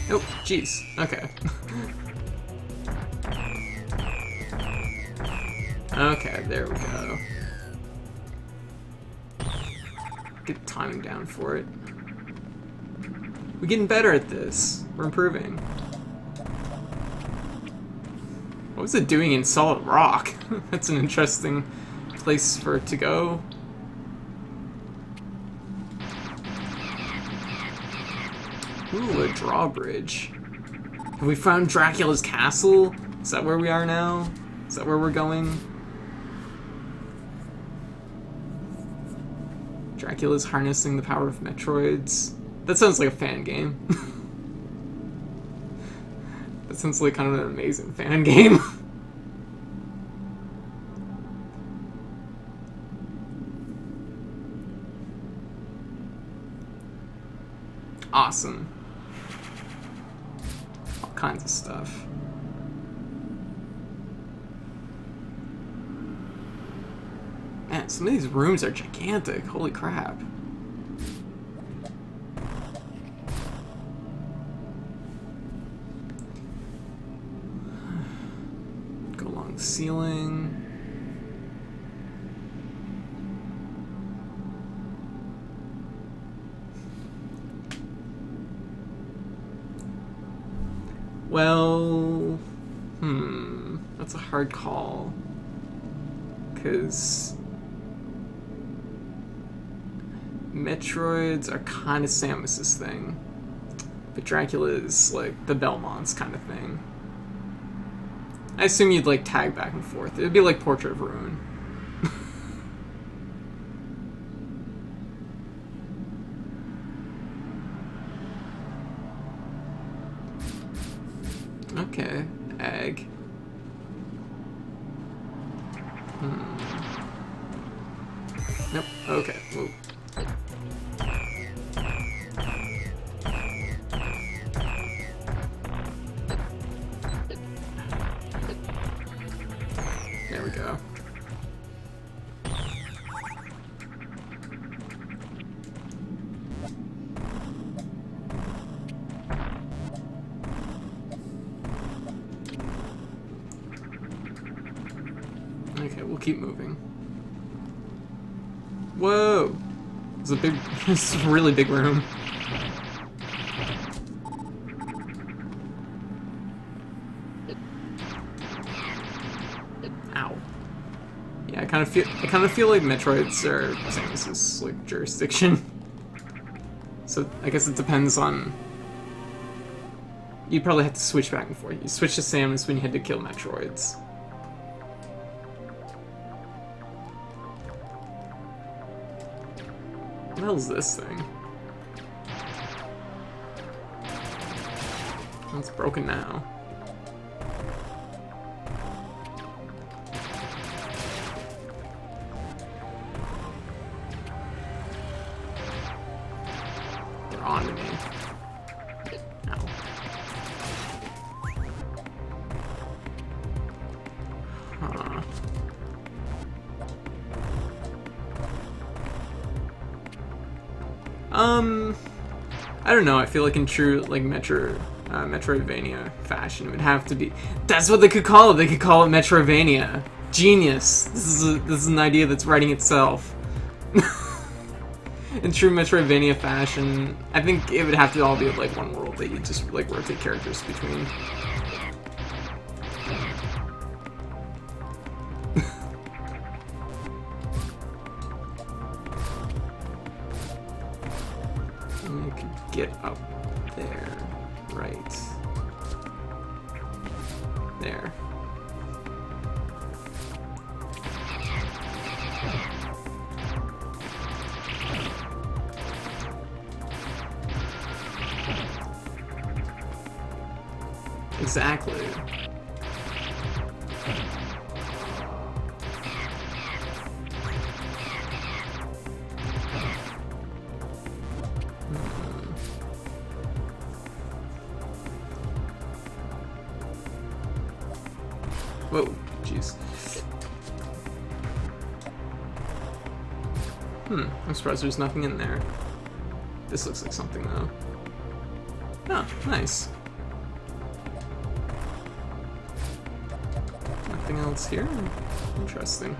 Oh, jeez. Okay. Okay, there we go. Get the timing down for it. We're getting better at this. We're improving. What was it doing in solid rock? That's an interesting place for it to go. Ooh, a drawbridge. Have we found Dracula's castle? Is that where we are now? Is that where we're going? Dracula's harnessing the power of Metroids. That sounds like a fan game. That sounds like kind of an amazing fan game. Awesome. All kinds of stuff. Man, some of these rooms are gigantic. Holy crap. Go along the ceiling. Well, that's a hard call. 'Cause Metroids are kind of Samus's thing, but Dracula is like the Belmont's kind of thing. I assume you'd like tag back and forth. It'd be like Portrait of Ruin. Okay, egg. Nope. Okay. Move. There we go. Okay, we'll keep moving. Whoa! It's a big, it's a really big room. Ow. Yeah, I kind of feel like Metroids are Samus's like jurisdiction. So I guess it depends on. You'd probably have to switch back and forth. You switch to Samus when you had to kill Metroids. What the hell is this thing? Oh, it's broken now. They're on to me. Ow. Huh. I don't know. I feel like in true like Metroidvania fashion, it would have to be. That's what they could call it. They could call it Metroidvania. Genius. This is an idea that's writing itself. In true Metroidvania fashion, I think it would have to all be like one world that you just like rotate characters between. You could get up there, right there. Exactly. Whoa, jeez. I'm surprised there's nothing in there. This looks like something, though. Oh, nice. Nothing else here? Interesting.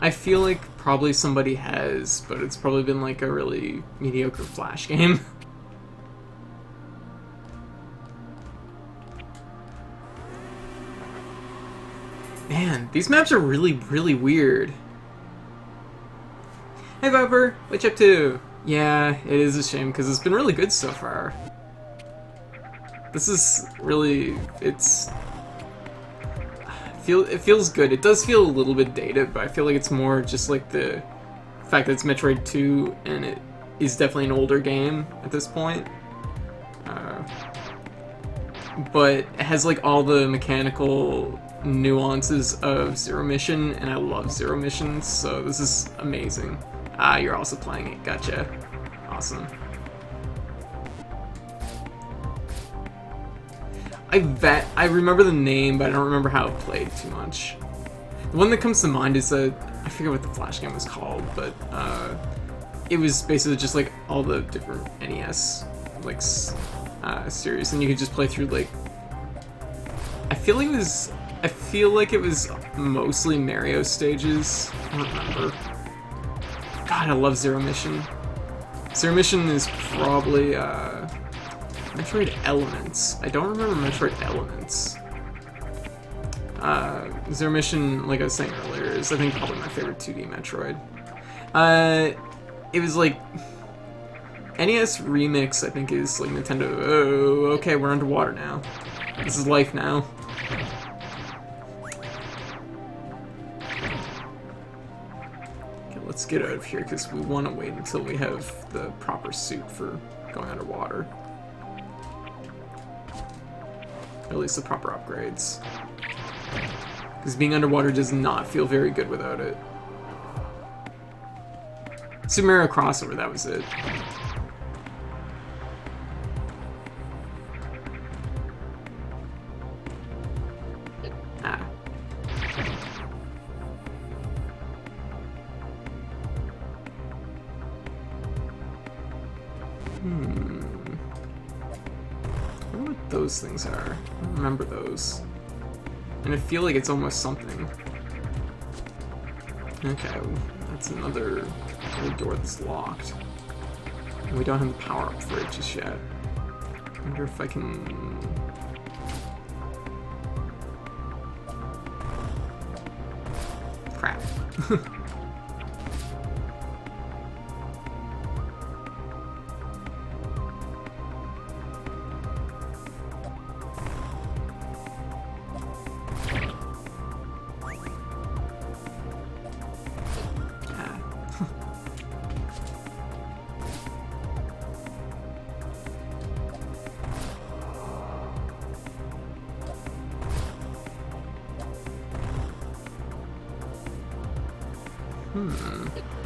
I feel like probably somebody has, but it's probably been like a really mediocre Flash game. Man, these maps are really, really weird. Hey Viper, what's up to? Yeah, it is a shame because it's been really good so far. This is really, it feels good. It does feel a little bit dated, but I feel like it's more just like the fact that it's Metroid 2 and it is definitely an older game at this point. But it has like all the mechanical nuances of Zero Mission, and I love Zero Missions, so this is amazing. Ah, you're also playing it. Gotcha. Awesome. I remember the name, but I don't remember how it played too much. The one that comes to mind is I forget what the Flash game was called, but it was basically just like all the different NES like series, and you could just play through like. I feel like it was mostly Mario stages. I don't remember. God, I love Zero Mission. Zero Mission is probably Metroid Elements. I don't remember Metroid Elements. Zero Mission, like I was saying earlier, is I think probably my favorite 2D Metroid. It was like NES Remix, I think, is like Nintendo. Oh, okay, we're underwater now. This is life now. Okay, let's get out of here because we want to wait until we have the proper suit for going underwater. Or at least the proper upgrades. Because being underwater does not feel very good without it. Super Mario Crossover, that was it. Ah. I wonder what those things are. I don't remember those. And I feel like it's almost something. Okay, that's another door that's locked. And we don't have the power up for it just yet. I wonder if I can... Crap.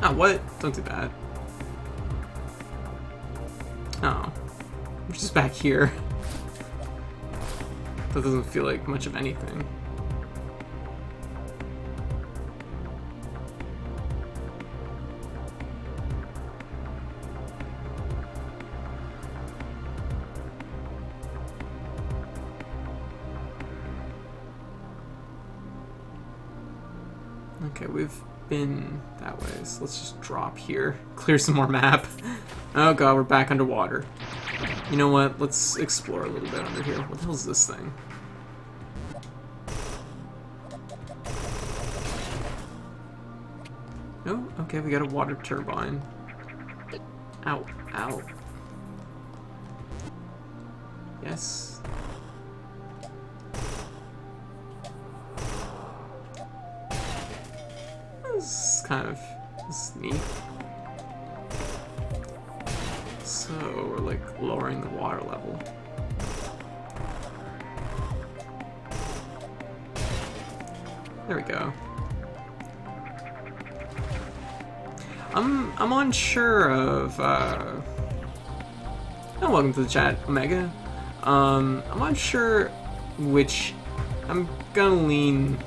Oh, what? Don't do that. Oh. We're just back here. That doesn't feel like much of anything. Okay, we've been that way, so let's just drop here. Clear some more map. Oh god, we're back underwater. You know what? Let's explore a little bit under here. What the hell is this thing? Oh, okay, we got a water turbine. Ow, ow. Yes. This is kind of neat. So we're like lowering the water level. There we go. I'm unsure of oh, welcome to the chat, Omega. I'm unsure which I'm gonna lean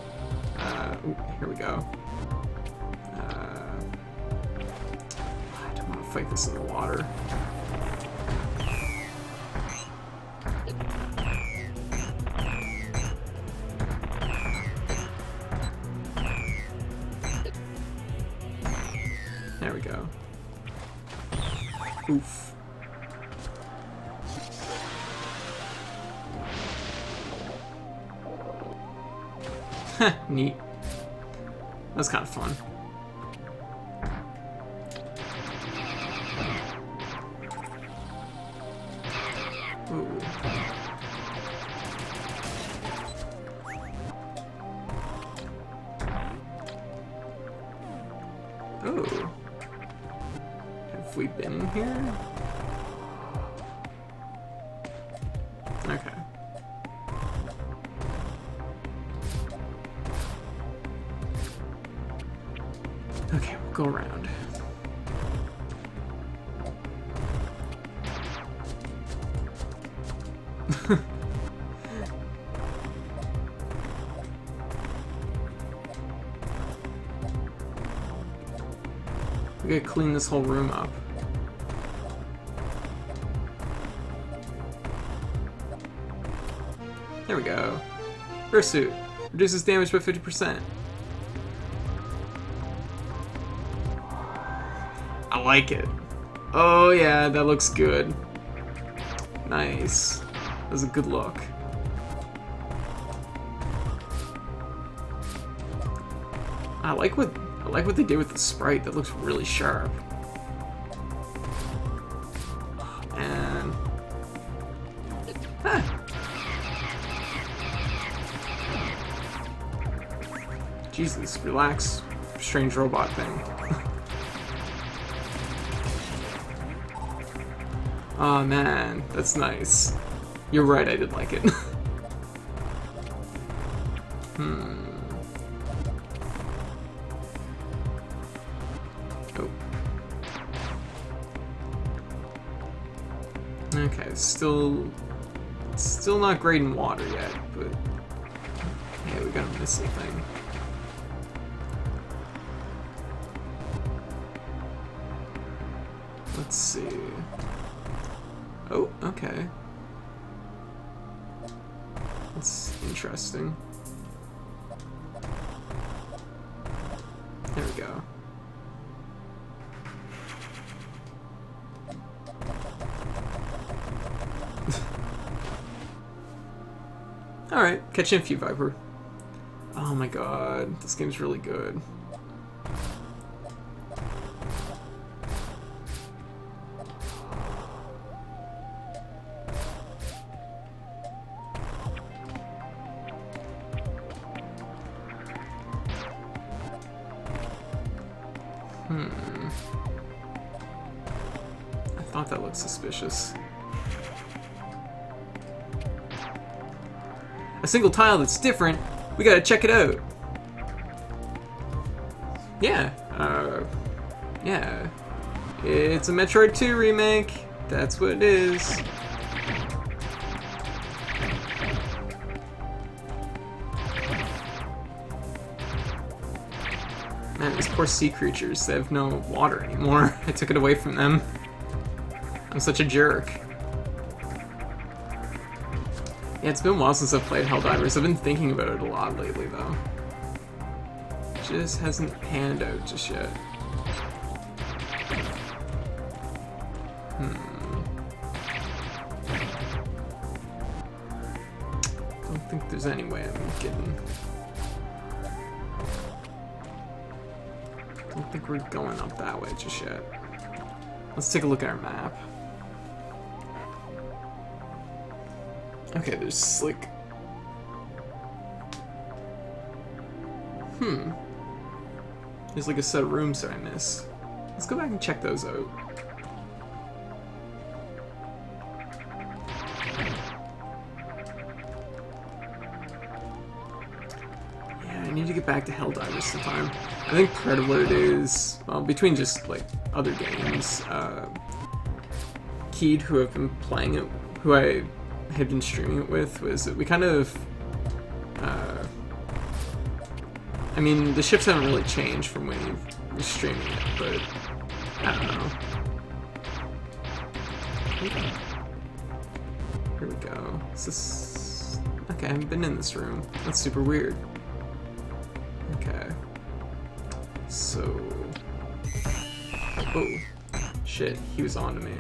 ooh, here we go. fight this in the water. There we go. Oof. Heh, neat. That's kind of fun. Ooh. Oh. Have we been in here? Okay. Okay, we'll go around. We gotta clean this whole room up. There we go. Fursuit. Reduces damage by 50%. I like it. Oh yeah, that looks good. Nice. That's a good look. I like what they did with the sprite. That looks really sharp. And Jesus, relax, strange robot thing. Oh man, that's nice. You're right, I did like it. Oh. Okay, still not great in water yet, but yeah, we got a missile thing. Let's see. Oh, okay. That's interesting. There we go. Alright, catch you in a few, Viper. Oh my god, this game's really good. I thought that looked suspicious. A single tile that's different. We gotta check it out. Yeah, yeah. It's a Metroid 2 remake. That's what it is. Man, these poor sea creatures, they have no water anymore. I took it away from them. I'm such a jerk. Yeah, it's been a while since I've played Helldivers. I've been thinking about it a lot lately, though. Just hasn't panned out just yet. Don't think there's any way I'm getting... Don't think we're going up that way just yet. Let's take a look at our map. Okay, there's like... There's like a set of rooms that I missed. Let's go back and check those out. Yeah, I need to get back to Helldivers sometime. I think part of what it is, well, between just like other games, Keed, who have been playing it, who I had been streaming it with, was that we kind of, I mean, the ships haven't really changed from when you were streaming it, but I don't know. Here we go. Is this... Okay, I haven't been in this room. That's super weird. Okay. So... Oh. Shit, he was on to me.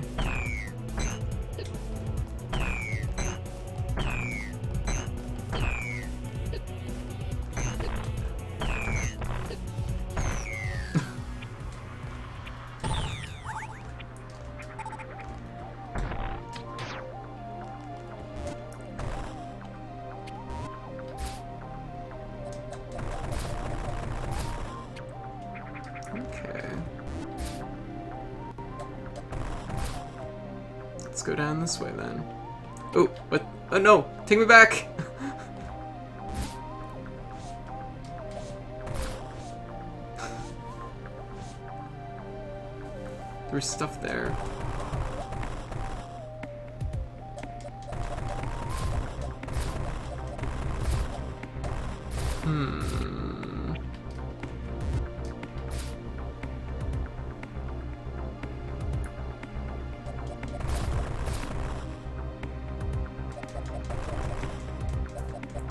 Okay. Let's go down this way then. Oh, what? Oh no! Take me back! There's stuff there.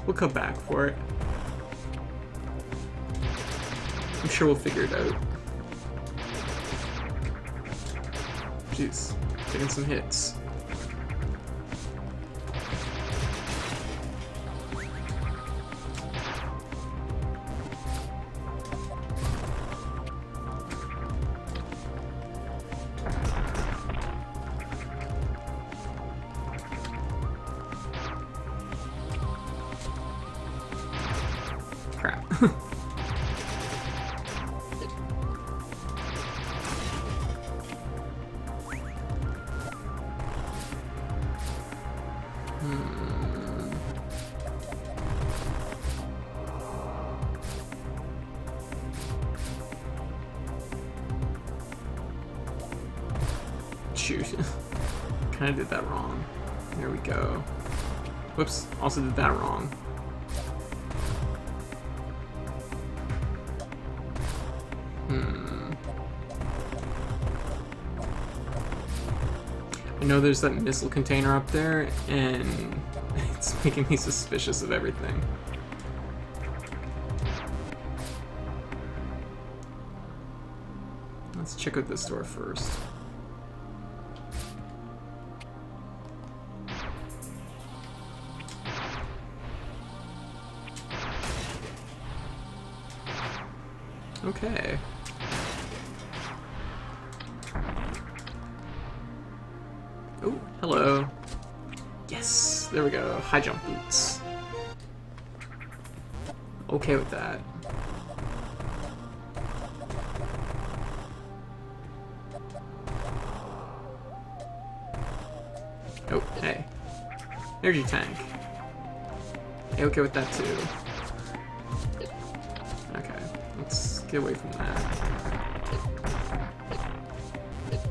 We'll come back for it. I'm sure we'll figure it out. Jeez, taking some hits. Crap. Shoot. Kinda did that wrong. There we go. Whoops, also did that wrong. I know there's that missile container up there, and it's making me suspicious of everything. Let's check out this door first. Okay. Oh, hello. Yes, there we go. High jump boots. Okay with that. Oh, hey. Energy tank. Hey, okay with that too. Okay, let's get away from that.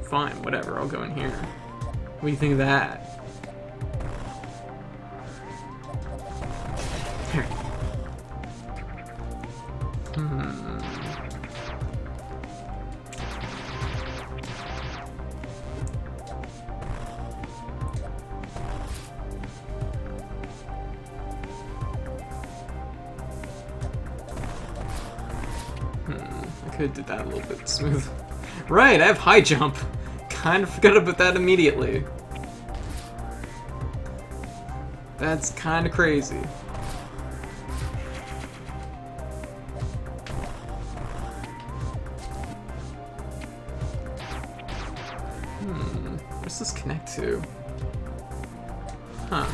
Fine, whatever, I'll go in here. What do you think of that? Here. I could have did that a little bit smooth. Right, I have high jump. Kind of forgot about that immediately. That's kind of crazy. Where's this connect to? Huh.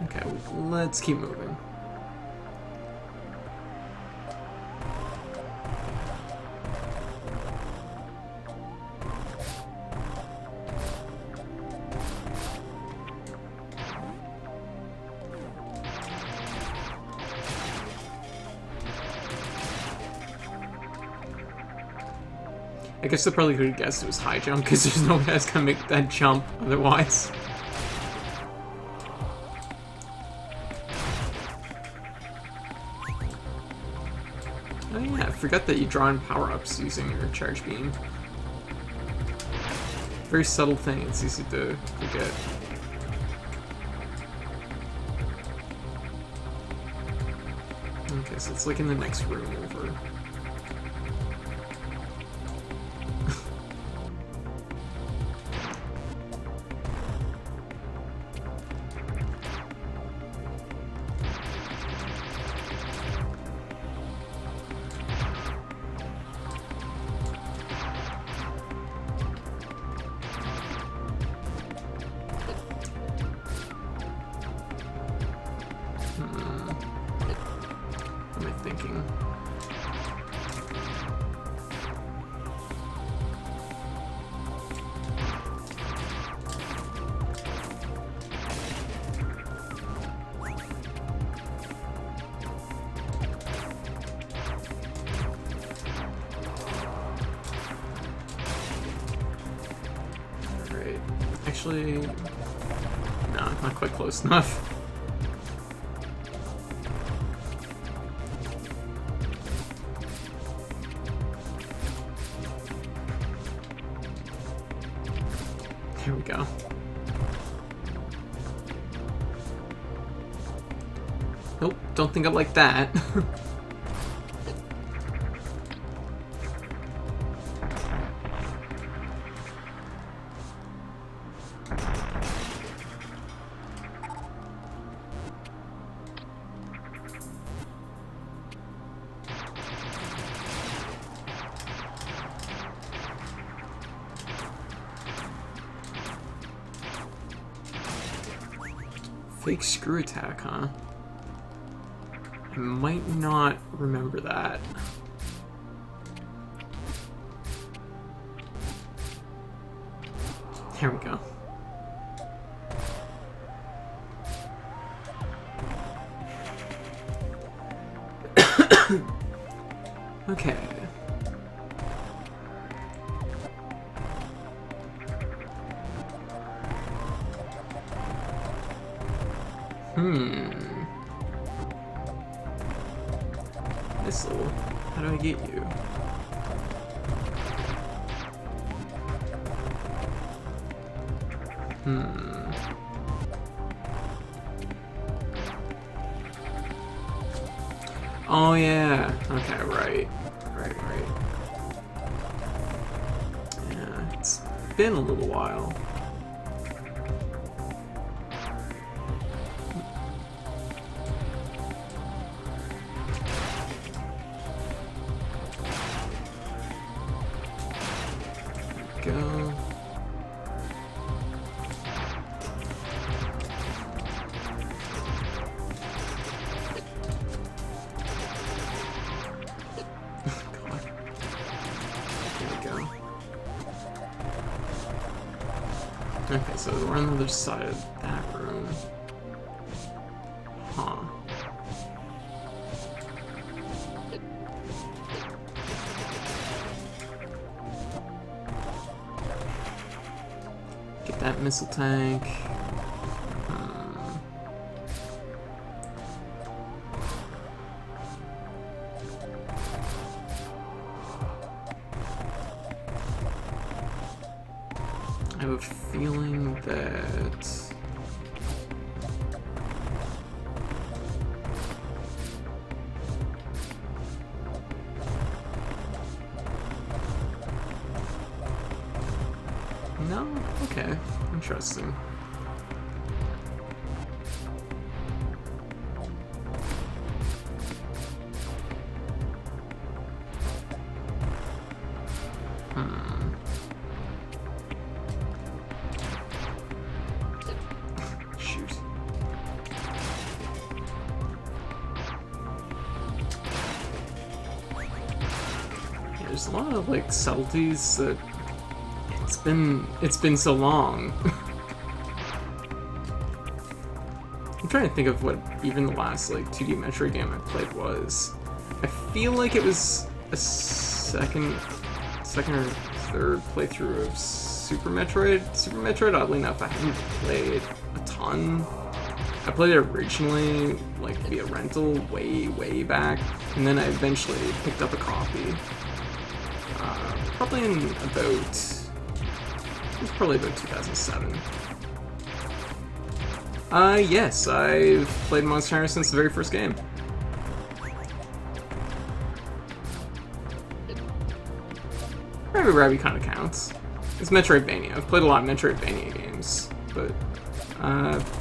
Okay, let's keep moving. I guess I probably could have guessed it was high jump, because there's no way that's gonna make that jump otherwise. Oh yeah, I forgot that you draw in power-ups using your charge beam. Very subtle thing, it's easy to forget. Okay, so it's like in the next room over. What am I thinking? Alright. Actually, no, not quite close enough. Here we go. Nope, don't think I like that. Fake screw attack, huh? I might not remember that. Here we go. Okay. Missile. How do I get you? Oh yeah. Okay, right. Right. Yeah, it's been a little while. Go. God. There we go. Okay, so we're on the other side of that room. Huh. Get that missile tank. I have a feeling that... No? Okay. Interesting. Shoot. Yeah, there's a lot of like subtleties that it's been so long. I'm trying to think of what even the last like 2D Metroid game I played was. I feel like it was a second or third playthrough of Super Metroid. Super Metroid, oddly enough, I haven't played a ton. I played it originally, like, via rental way back, and then I eventually picked up a copy. Probably in about... It was probably about 2007. Yes, I've played Monster Hunter since the very first game. Rabby kind of counts. It's Metroidvania. I've played a lot of Metroidvania games, but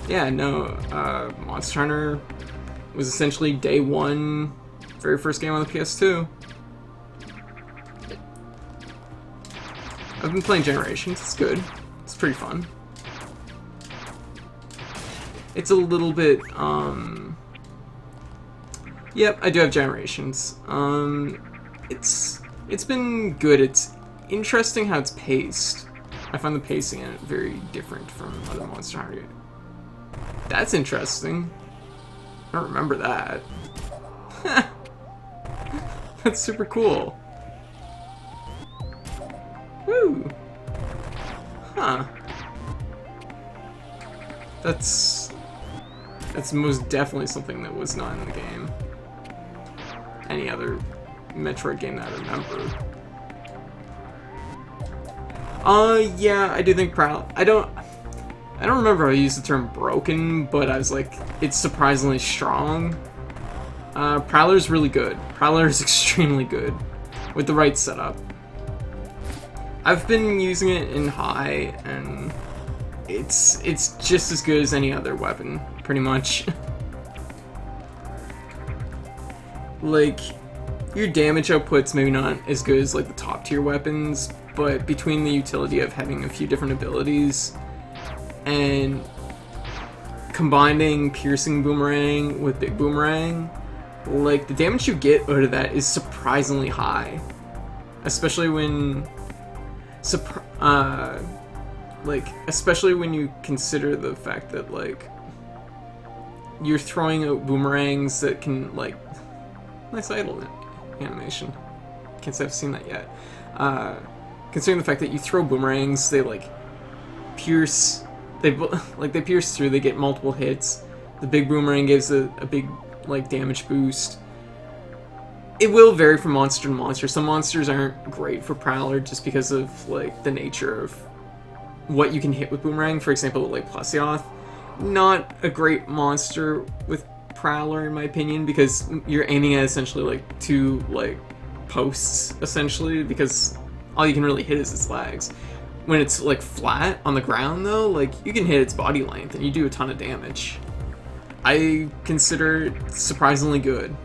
yeah, no. Monster Hunter was essentially day one, very first game on the PS2. I've been playing Generations. It's good. It's pretty fun. It's a little bit, Yep, I do have Generations. It's been good. It's interesting how it's paced. I find the pacing in it very different from other Monster Hunter games. That's interesting. I don't remember that. That's super cool. Woo! Huh. That's most definitely something that was not in the game. Any other Metroid game that I remember. Yeah, I do think I don't remember if I used the term broken, but I was like, it's surprisingly strong. Prowler's really good. Prowler is extremely good with the right setup. I've been using it in high, and it's just as good as any other weapon, pretty much. Like, your damage output's maybe not as good as like the top tier weapons, but between the utility of having a few different abilities and combining piercing boomerang with big boomerang, like the damage you get out of that is surprisingly high, especially when especially when you consider the fact that like you're throwing out boomerangs that can like nice idle animation. Can't say I've seen that yet. Considering the fact that you throw boomerangs, they like pierce. They pierce through. They get multiple hits. The big boomerang gives a big like damage boost. It will vary from monster to monster. Some monsters aren't great for Prowler just because of like the nature of what you can hit with boomerang. For example, like Plesioth, not a great monster with Prowler in my opinion, because you're aiming at essentially like two like posts essentially, because all you can really hit is its legs. When it's like flat on the ground though, like you can hit its body length and you do a ton of damage. I consider it surprisingly good.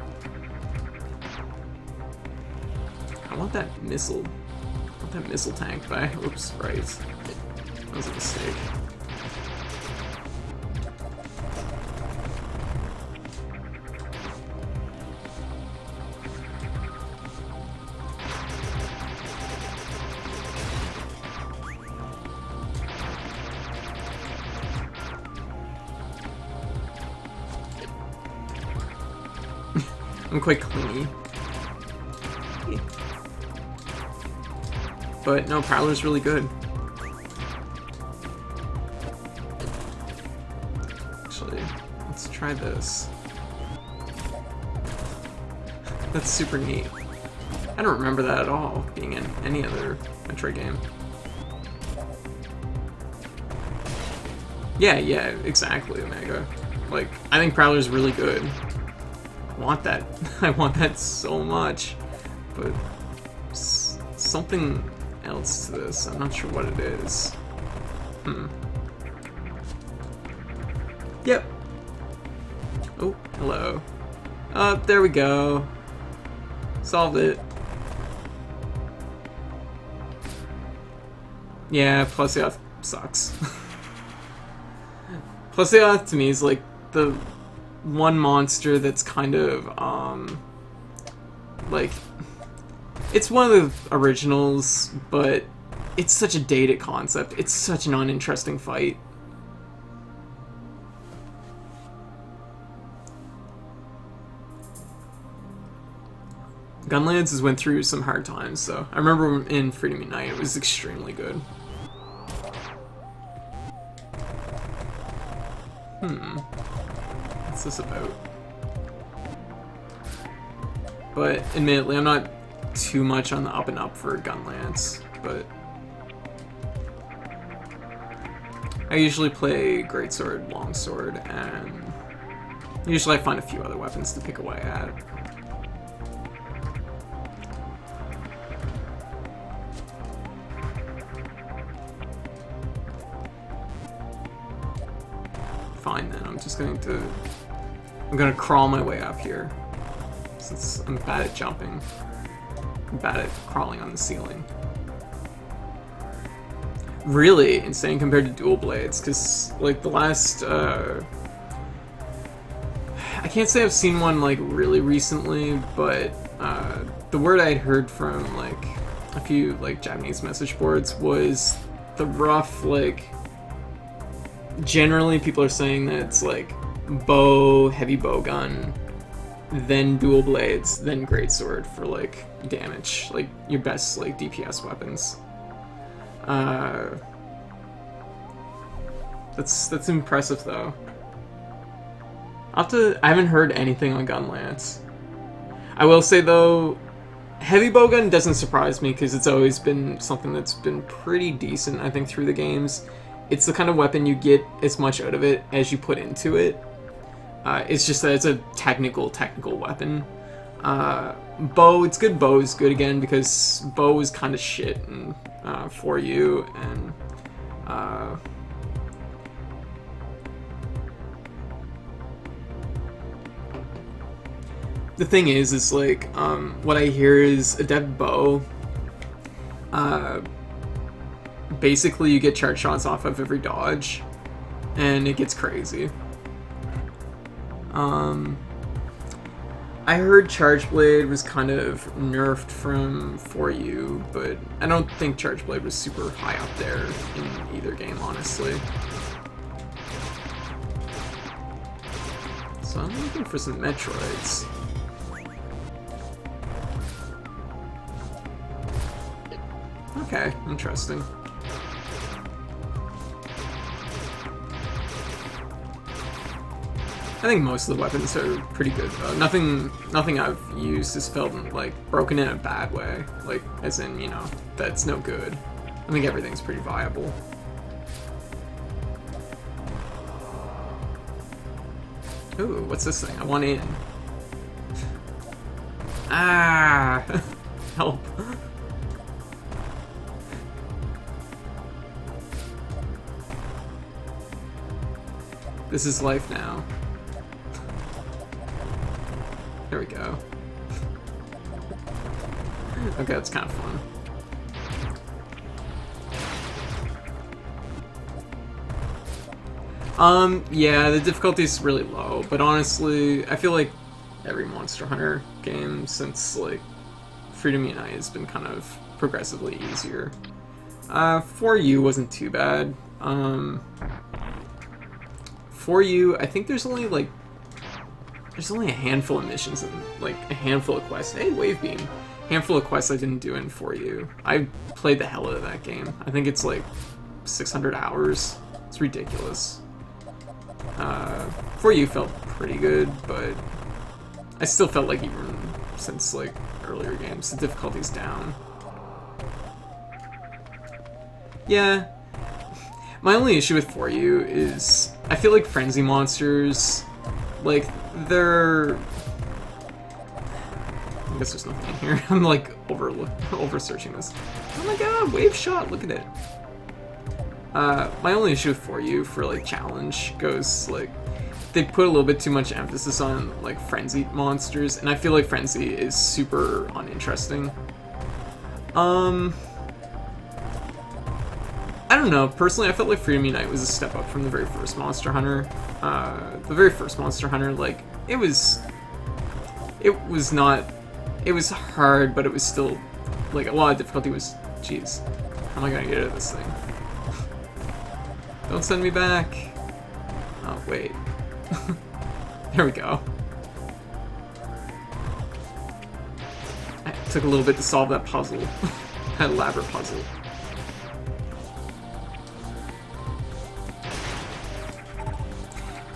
I want that missile. I want that missile tank back. Oops, right. That was a mistake. I'm quite clingy. But no, Prowler's really good. Actually, let's try this. That's super neat. I don't remember that at all being in any other Metroid game. Yeah, exactly, Omega. Like, I think Prowler's really good. I want that. I want that so much. But something else to this. I'm not sure what it is. Yep. Oh, hello. There we go. Solved it. Yeah, Plesioth sucks. Plesioth to me is like the one monster that's kind of, like, it's one of the originals, but it's such a dated concept. It's such an uninteresting fight. Gunlands has went through some hard times, so I remember in Freedom Unite it was extremely good. What's this about? But admittedly, I'm not too much on the up and up for gun lance, but I usually play greatsword, longsword, and usually I find a few other weapons to pick away at. Fine then, I'm gonna crawl my way up here, since I'm bad at jumping. I'm bad at crawling on the ceiling. Really insane compared to dual blades, because like the last I can't say I've seen one like really recently, but the word I'd heard from like a few like Japanese message boards was the rough, like generally people are saying that it's like bow, heavy bow gun, then dual blades, then greatsword for like damage, like your best like DPS weapons. That's impressive though. I haven't heard anything on gun lance. I will say though, heavy bowgun doesn't surprise me because it's always been something that's been pretty decent, I think, through the games. It's the kind of weapon you get as much out of it as you put into it. It's just that it's a technical weapon. Bow, it's good. Bow is good again because bow is kind of shit in, for you, and the thing is like what I hear is adept bow. Basically, you get charge shots off of every dodge, and it gets crazy. I heard Charge Blade was kind of nerfed from 4U, but I don't think Charge Blade was super high up there in either game, honestly. So I'm looking for some Metroids. Okay, interesting. I think most of the weapons are pretty good though. Nothing I've used has felt like broken in a bad way. Like, as in, you know, that's no good. I think everything's pretty viable. Ooh, what's this thing? I want in. Ah! Help. This is life now. There we go. Okay, that's kind of fun. Yeah, the difficulty is really low, but honestly, I feel like every Monster Hunter game since, like, Freedom Unite has been kind of progressively easier. 4U wasn't too bad. 4U, I think there's only a handful of missions and like a handful of quests. Hey, Wave Beam. Handful of quests I didn't do in 4U. I played the hell out of that game. I think it's like 600 hours. It's ridiculous. 4U felt pretty good, but I still felt like even since like earlier games, the difficulty's down. Yeah. My only issue with 4U is I feel like frenzy monsters, like, they're... I guess there's nothing in here. I'm like over searching this. Oh my god, wave shot, look at it. My only issue with 4U for like challenge goes like they put a little bit too much emphasis on like frenzied monsters, and I feel like frenzy is super uninteresting. I don't know, personally I felt like Freedom Unite was a step up from the very first Monster Hunter. The very first Monster Hunter, like, it was hard, but it was still, like, a lot of difficulty was, jeez, how am I gonna get out of this thing? Don't send me back. Oh, wait. There we go. It took a little bit to solve that puzzle. That elaborate puzzle.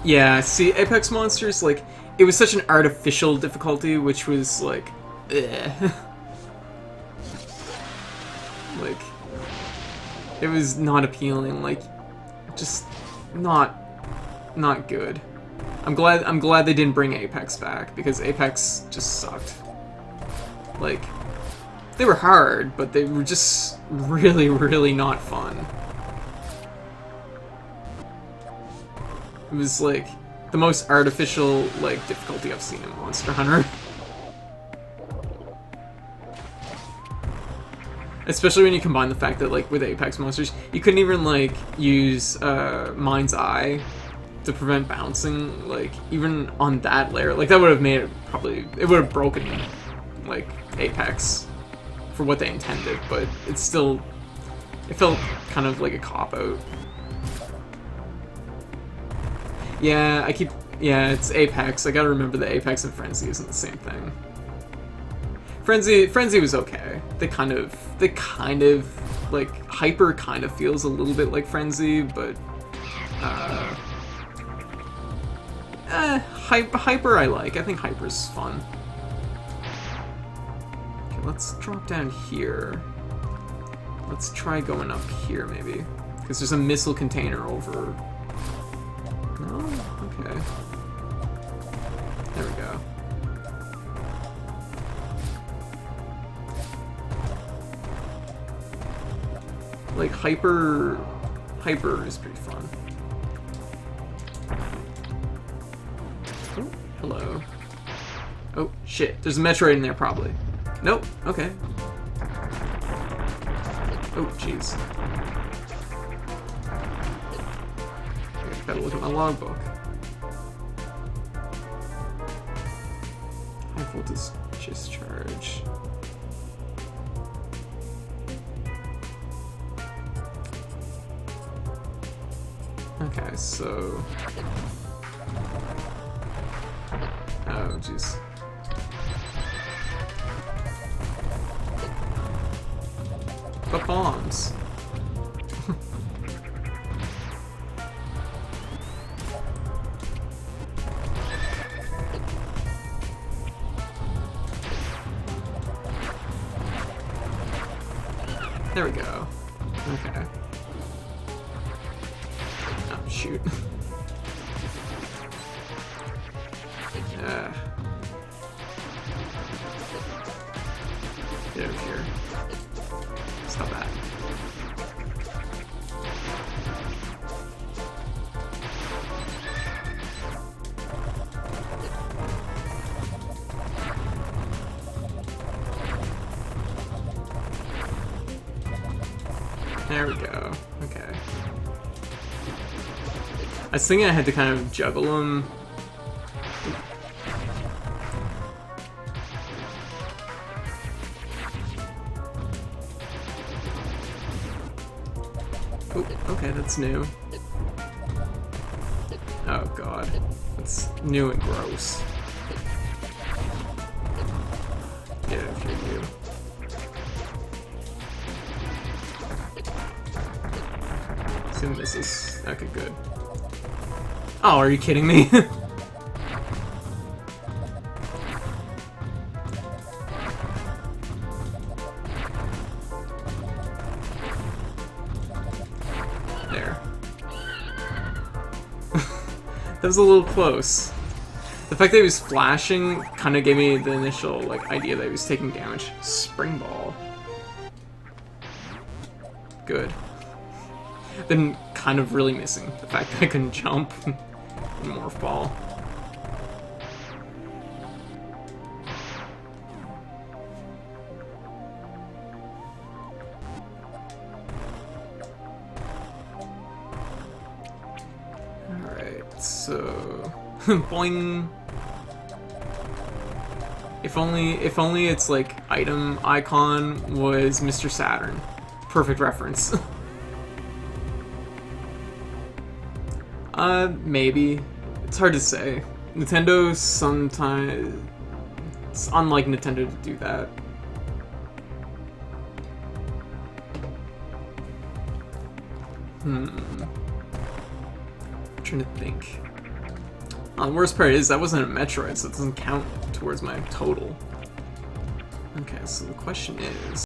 Yeah, see, Apex Monsters, like, it was such an artificial difficulty, which was, like, eh. Like, it was not appealing, like, just not good. I'm glad they didn't bring Apex back, because Apex just sucked. Like, they were hard, but they were just really, really not fun. It was, like, the most artificial, like, difficulty I've seen in Monster Hunter. Especially when you combine the fact that, like, with Apex Monsters, you couldn't even, like, use Mind's Eye to prevent bouncing, like, even on that layer. Like, that would have made it it would have broken, like, Apex for what they intended, but it felt kind of like a cop-out. Yeah, it's Apex. I gotta remember that Apex and Frenzy isn't the same thing. Frenzy was okay. They kind of, like, Hyper kind of feels a little bit like Frenzy, but, Hyper I like. I think Hyper's fun. Okay, let's drop down here. Let's try going up here, maybe. Because there's a missile container over... No? Okay. There we go. Like, Hyper is pretty fun. Oh, hello. Oh, shit. There's a Metroid in there, probably. Nope. Okay. Oh, jeez. Gotta look at my logbook. High voltage discharge. Okay, so... Oh, jeez. But bombs. There we go. Okay. Oh, shoot. Get out of here. Stop that. There we go. Okay. I was thinking I had to kind of juggle them. Oh, okay, that's new. Oh god. That's new and gross. Get out of here, you. Assume this is... Okay, good. Oh, are you kidding me? There. That was a little close. The fact that he was flashing kind of gave me the initial, like, idea that he was taking damage. Spring ball. Good. Then kind of really missing the fact that I couldn't jump and morph ball. Alright, so boing. If only its like item icon was Mr. Saturn. Perfect reference. Maybe. It's hard to say. Nintendo sometimes... It's unlike Nintendo to do that. I'm trying to think. The worst part is that wasn't a Metroid, so it doesn't count towards my total. Okay, so the question is...